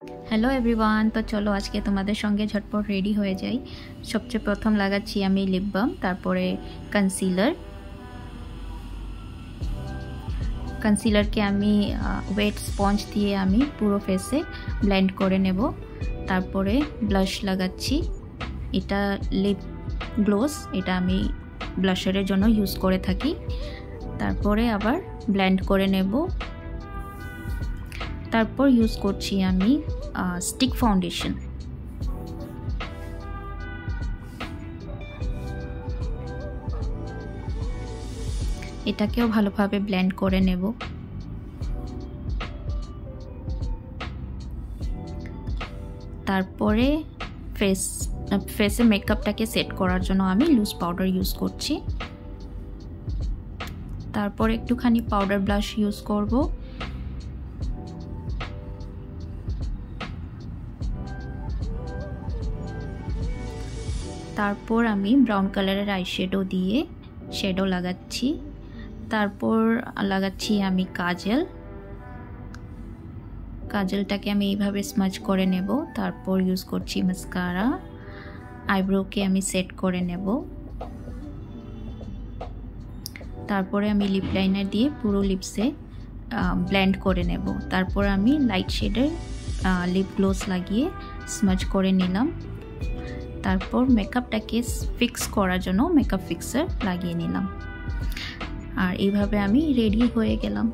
Hello everyone, তো চলো আজকে তোমাদের সঙ্গে ঝটপট রেডি হয়ে যাই। সবচেয়ে প্রথম লাগাচ্ছি আমি লিপ বাম, তারপরে কনসিলারকে আমি ওয়েট স্পঞ্জ দিয়ে আমি পুরো ফেসে ব্লেন্ড করে নেব। তারপরে ব্লাশ লাগাচ্ছি, এটা লিপ গ্লোস, এটা আমি ব্লাশারের জন্য ইউজ করে থাকি। তারপরে আবার ব্লেন্ড করে নেব। তারপর ইউজ করছি আমি স্টিক ফাউন্ডেশন। এটাকেও ভালোভাবে ব্লেন্ড করে নেব। তারপরে ফেসে মেকআপটাকে সেট করার জন্য আমি লুজ পাউডার ইউজ করছি। তারপর একটুখানি পাউডার ব্লাশ ইউজ করব। তারপর আমি ব্রাউন কালারের আইশ্যাডো দিয়ে শ্যাডো লাগাচ্ছি। তারপর লাগাচ্ছি আমি কাজলটাকে আমি এইভাবে স্মাজ করে নেব। তারপর ইউজ করছি মাস্কারা, আইব্রোকে আমি সেট করে নেব। তারপরে আমি লিপ লাইনার দিয়ে পুরো লিপসে ব্লেন্ড করে নেব। তারপর আমি লাইট শেডের লিপ গ্লোস লাগিয়ে স্মাজ করে নিলাম। তারপর মেকআপটাকে ফিক্স করার জন্য মেকআপ ফিক্সার লাগিয়ে নিলাম। আর এইভাবে আমি রেডি হয়ে গেলাম।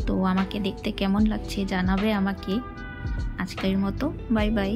তো আমাকে দেখতে কেমন লাগছে জানাবে আমাকে। আজকের মতো বাই বাই।